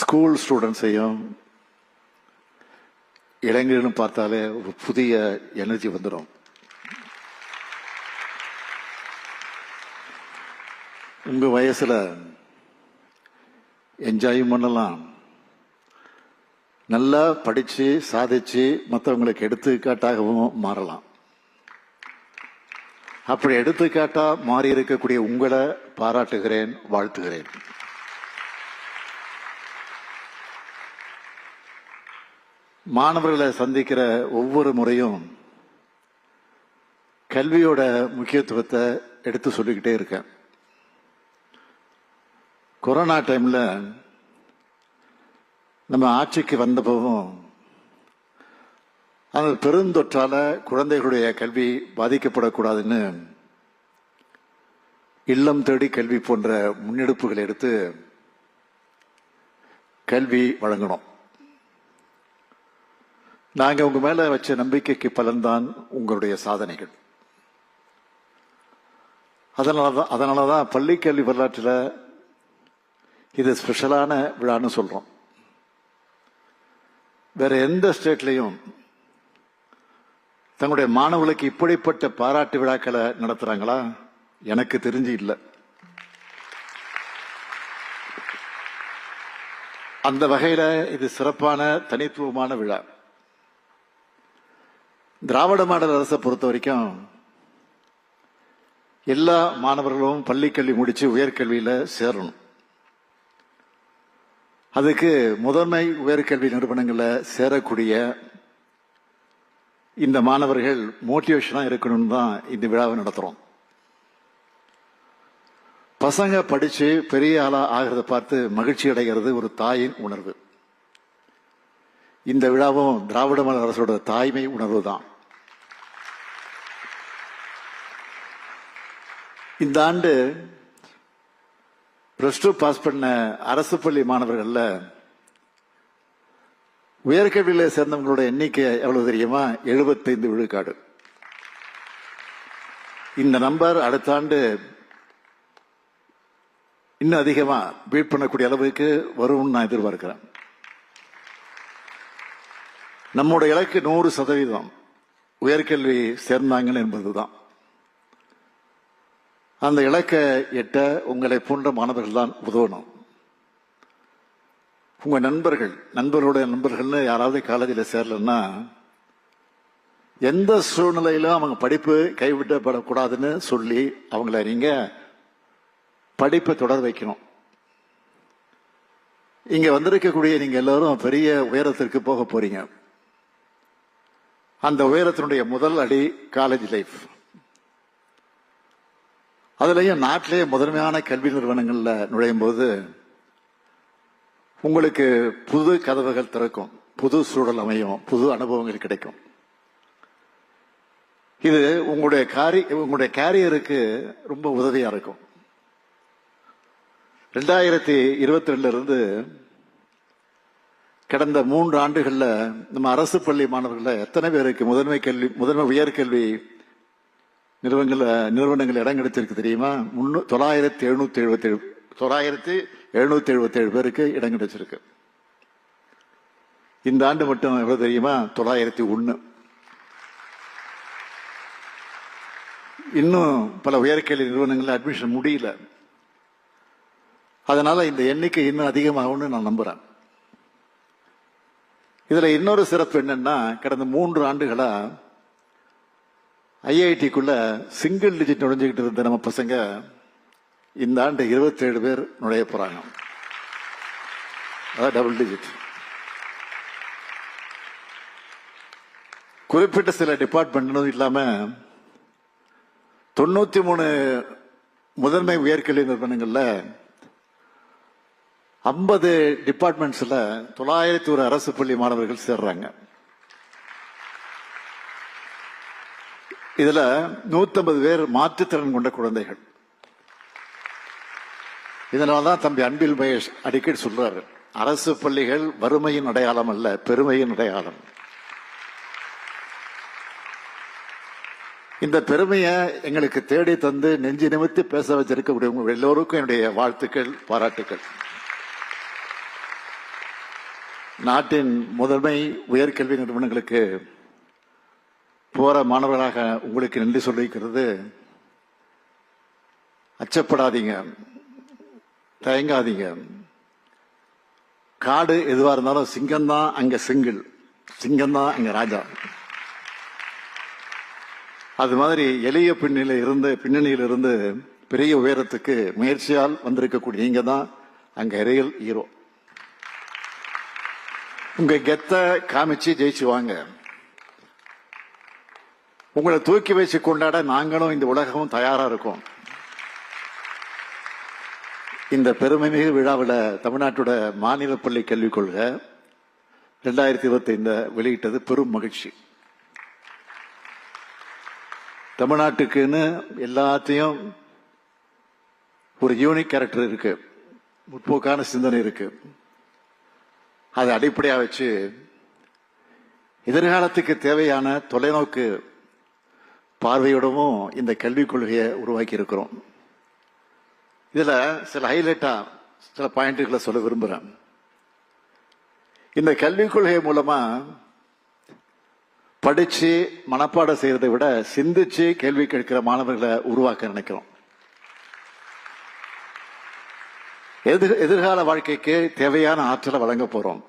School ஸ்டூடெண்ட்ஸையும் இளைஞர்களும் பார்த்தாலே ஒரு புதிய எனர்ஜி வந்துடும். உங்க வயசுல என்ஜாயும் பண்ணலாம், நல்லா படிச்சு சாதிச்சு மற்றவங்களுக்கு எடுத்துக்காட்டாகவும் மாறலாம். அப்படி எடுத்துக்காட்டா மாறி இருக்கக்கூடிய உங்களை பாராட்டுகிறேன், வாழ்த்துகிறேன். மாணவர்களை சந்திக்கிற ஒவ்வொரு முறையும் கல்வியோட முக்கியத்துவத்தை எடுத்து சொல்லிக்கிட்டே இருக்கேன். கொரோனா டைம்ல நம்ம ஆட்சிக்கு வந்தப்பவும் அந்த பெருந்தொற்றால குழந்தைகளுடைய கல்வி பாதிக்கப்படக்கூடாதுன்னு இல்லம் தேடி கல்வி போன்ற முன்னெடுப்புகளை எடுத்து கல்வி வழங்கணும். நாங்க உங்க மேல வச்ச நம்பிக்கைக்கு பலன்தான் உங்களுடைய சாதனைகள். அதனாலதான் பள்ளி கல்வி வரலாற்றில் இது ஸ்பெஷலான விழான்னு சொல்றோம். வேற எந்த ஸ்டேட்லையும் தங்களுடைய மாணவர்களுக்கு இப்படிப்பட்ட பாராட்டு விழாக்களை நடத்துறாங்களா? எனக்கு தெரிஞ்சு இல்லை. அந்த வகையில இது சிறப்பான தனித்துவமான விழா. திராவிட மாடல் அரசை பொறுத்த வரைக்கும் எல்லா மாணவர்களும் பள்ளிக்கல்வி முடிச்சு உயர்கல்வியில சேரணும். அதுக்கு முதன்மை உயர்கல்வி நிறுவனங்களில் சேரக்கூடிய இந்த மாணவர்கள் மோட்டிவேஷனா இருக்கணும்னு தான் இந்த விழாவை நடத்துறோம். பசங்க படிச்சு பெரிய ஆளா ஆகிறத பார்த்து மகிழ்ச்சி அடைகிறது ஒரு தாயின் உணர்வு. இந்த விழாவும் திராவிட மாடல் அரசோட தாய்மை உணர்வு தான். இந்த ஆண்டு +2 பாஸ் பண்ண அரசு பள்ளி மாணவர்கள்ல உயர்கல்வியில சேர்ந்தவங்களோட எண்ணிக்கை எவ்வளவு தெரியுமா? 75 விழுக்காடு. இந்த நம்பர் அடுத்த ஆண்டு இன்னும் அதிகமா பீட் பண்ணக்கூடிய அளவுக்கு வரும்னு நான் எதிர்பார்க்கிறேன். நம்முடைய இலக்கு 100% உயர்கல்வி சேர்ந்தாங்க என்பதுதான். அந்த இலக்கை எட்ட உங்களை போன்ற மாணவர்கள் தான் உதவணும். உங்க நண்பர்களுடைய நண்பர்கள்னு யாராவது காலேஜில் சேரலன்னா எந்த சூழ்நிலையிலும் அவங்க படிப்பு கைவிடப்படக்கூடாதுன்னு சொல்லி அவங்கள நீங்க படிப்பை தொடர வைக்கணும். இங்க வந்திருக்கக்கூடிய நீங்க எல்லாரும் பெரிய உயரத்திற்கு போக போறீங்க. அந்த உயரத்தினுடைய முதல் அடி காலேஜ் லைஃப். அதுலயும் நாட்டிலேயே முதன்மையான கல்வி நிறுவனங்கள்ல நுழையும் போது உங்களுக்கு புது கதவுகள் திறக்கும், புது சூழல் அமையும், புது அனுபவங்கள் கிடைக்கும். இது உங்களுடைய கேரியருக்கு ரொம்ப உதவியா இருக்கும். 2022 இருந்து கடந்த 3 ஆண்டுகள்ல நம்ம அரசு பள்ளி மாணவர்கள எத்தனை பேருக்கு முதன்மை உயர்கல்வி நிறுவனங்கள் இடம் கிடைச்சிருக்கு தெரியுமா? 977 பேருக்கு இடம் கிடைச்சிருக்கு. இந்த ஆண்டு மட்டும் எவ்வளவு தெரியுமா? 901. இன்னும் பல உயர்கல்வி நிறுவனங்கள் அட்மிஷன் முடியல. அதனால இந்த எண்ணிக்கை இன்னும் அதிகமாகும்னு நான் நம்புறேன். இதுல இன்னொரு சிறப்பு என்னன்னா, கடந்த 3 ஆண்டுகளா ஐஐடிக்குள்ள சிங்கிள் டிஜிட் நுழைஞ்சுக்கிட்டு இருந்த நம்ம பசங்க இந்த ஆண்டு 27 பேர் நுழைய போறாங்க. அதான் டபுள் டிஜிட். குறிப்பிட்ட சில டிபார்ட்மெண்ட் இல்லாம 93 முதன்மை உயர்கல்வி நிறுவனங்கள்ல 50 டிபார்ட்மெண்ட்ஸ்ல 901 அரசு பள்ளி மாணவர்கள் சேர்றாங்க. இதுல 150 பேர் மாற்றுத்திறன் கொண்ட குழந்தைகள். இதனால்தான் தம்பி அன்பில் மகேஷ் அடிக்கடி சொல்றாரு, அரசு பள்ளிகள் வறுமையின் அடையாளம் அல்ல, பெருமையின் அடையாளம். இந்த பெருமையை எங்களுக்கு தேடி தந்து நெஞ்சு நிமித்து பேச வச்சிருக்கக்கூடிய எல்லோருக்கும் என்னுடைய வாழ்த்துக்கள், பாராட்டுக்கள். நாட்டின் முதன்மை உயர்கல்வி நிறுவனங்களுக்கு போற மாணவர்களாக உங்களுக்கு நன்றி சொல்லிக்கிறது. அச்சப்படாதீங்க, தயங்காதீங்க. காடு எதுவா இருந்தாலும் சிங்கம்தான் அங்க சிங்கிள், சிங்கம்தான் அங்க ராஜா. அது மாதிரி எளிய பின்னணியில் இருந்து பெரிய உயரத்துக்கு முயற்சியால் வந்திருக்கக்கூடிய நீங்க தான் அங்க ரியல் ஹீரோ. உங்க கெத்த காமிச்சு ஜெயிச்சு வாங்க. உங்களை தூக்கி வச்சு கொண்டாட நாங்களும் இந்த உலகமும் தயாரா இருக்கோம். இந்த பெருமைமிகு விழாவில் தமிழ்நாட்டோட மாநில பள்ளி கல்விக் கொள்கை 2025 வெளியிட்டது பெரும் மகிழ்ச்சி. தமிழ்நாட்டுக்குன்னு எல்லாத்தையும் ஒரு யூனிக் கேரக்டர் இருக்கு, முற்போக்கான சிந்தனை இருக்கு. அதை அடிப்படையாக வச்சு எதிர்காலத்துக்கு தேவையான தொலைநோக்கு பார்வையோடவும் இந்த கல்விக் கொள்கையை உருவாக்கி இருக்கிறோம். இதுல சில ஹைலைட்டா சில பாயிண்ட்களை சொல்ல விரும்புறேன். இந்த கல்விக் கொள்கை மூலமா படிச்சு மனப்பாடம் செய்யறதை விட சிந்திச்சு கேள்வி கேட்கிற மாணவர்களை உருவாக்க நினைக்கிறோம். எதிர்கால வாழ்க்கைக்கு தேவையான ஆற்றலை வழங்க போறோம்.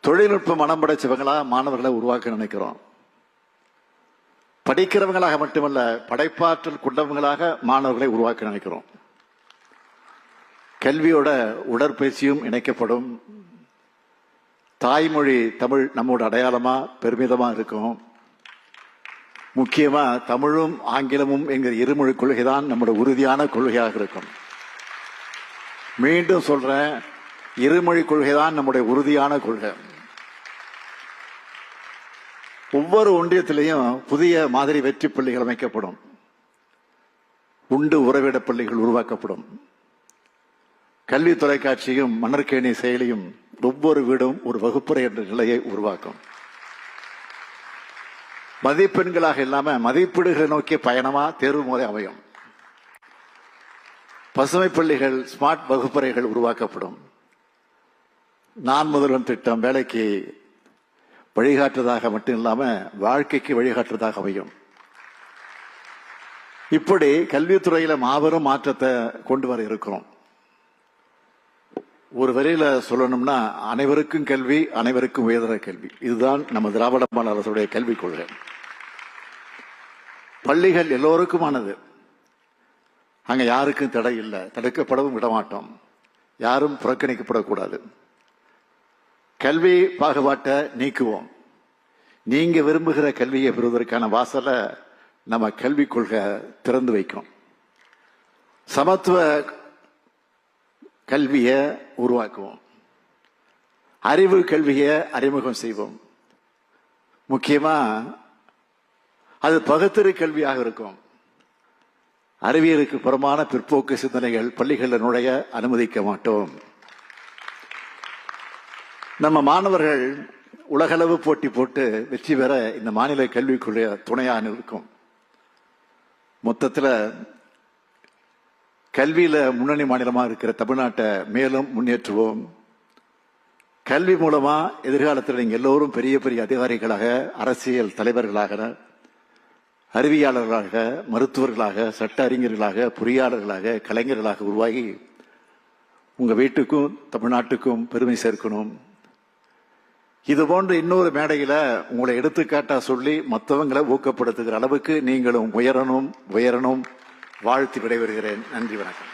தொழில்நுட்ப மனம் படைச்சவங்களா மாணவர்களை உருவாக்க நினைக்கிறோம். படிக்கிறவங்களாக மட்டுமல்ல, படைப்பாற்றல் கொண்டவங்களாக மாணவர்களை உருவாக்க நினைக்கிறோம். கல்வியோட உடற்பயிற்சியும் இணைக்கப்படும். தாய்மொழி தமிழ் நம்மோட அடையாளமா பெருமிதமா இருக்கும். முக்கியமா தமிழும் ஆங்கிலமும் என்கிற இருமொழி கொள்கைதான் நம்மளோட உறுதியான கொள்கையாக இருக்கும். மீண்டும் சொல்றேன், இருமொழி கொள்கைதான் நம்முடைய உறுதியான கொள்கை. ஒவ்வொரு ஒன்றியத்திலையும் புதிய மாதிரி வெற்றி பள்ளிகள் அமைக்கப்படும். உண்டு உறவிட பள்ளிகள் உருவாக்கப்படும். கல்வி தொலைக்காட்சியும் மணற்கேணி செயலியும் ஒவ்வொரு வீடும் ஒரு வகுப்பறை என்ற நிலையை உருவாக்கும். மதிப்பெண்களாக இல்லாம மதிப்பீடுகளை நோக்கிய பயணமா தேர்வு முறை அமையும். பசுமை பள்ளிகள், ஸ்மார்ட் வகுப்பறைகள் உருவாக்கப்படும். நான் முதல்வன் திட்டம் வேலைக்கு வழிகாட்டுவதாக மட்டும் இல்லாம வாழ்க்கைக்கு வழிகாட்டுவதாக அமையும். இப்படி கல்வித்துறையில மாபெரும் மாற்றத்தை கொண்டு வர இருக்கிறோம். ஒரு வரையில சொல்லணும்னா, அனைவருக்கும் கல்வி, அனைவருக்கும் உயர்தர கல்வி. இதுதான் நம்ம திராவிட மாடல் அரசுடைய கல்விக் கொள்கை. பள்ளிகள் எல்லோருக்குமானது. அங்க யாருக்கும் தடை இல்லை, தடுக்கப்படவும் விடமாட்டோம். யாரும் புறக்கணிக்கப்படக்கூடாது. கல்வி பாகுபாட்டை நீக்குவோம். நீங்க விரும்புகிற கல்வியை பெறுவதற்கான வாசலை நம்ம கல்விக் கொள்கை திறந்து வைக்கும். சமத்துவ கல்வியை உருவாக்குவோம். அறிவு கல்வியை அறிமுகம் செய்வோம். முக்கியமா அது பகுத்தறி கல்வியாக இருக்கும். அறிவியலுக்கு புறமான பிற்போக்கு சிந்தனைகள் பள்ளிகளில் நுழைய அனுமதிக்க மாட்டோம். நம்ம மாணவர்கள் உலகளவு போட்டி போட்டு வெற்றி பெற இந்த மாநில கல்விக்குள்ள துணையாக இருக்கும். மொத்தத்தில் கல்வியில முன்னணி மாநிலமாக இருக்கிற தமிழ்நாட்டை மேலும் முன்னேற்றுவோம். கல்வி மூலமா எதிர்காலத்தில் நீங்க எல்லோரும் பெரிய பெரிய அதிகாரிகளாக, அரசியல் தலைவர்களாக, அறிவியலாளர்களாக, மருத்துவர்களாக, சட்ட அறிஞர்களாக, பொறியாளர்களாக, கலைஞர்களாக உருவாகி உங்க வீட்டுக்கும் தமிழ்நாட்டுக்கும் பெருமை சேர்க்கணும். இது போன்ற இன்னொரு மேடையில உங்களை எடுத்துக்காட்டா சொல்லி மற்றவங்களை ஊக்கப்படுத்துகிற அளவுக்கு நீங்களும் உயரணும் வாழ்த்து விடைபெறுகிறேன். நன்றி, வணக்கம்.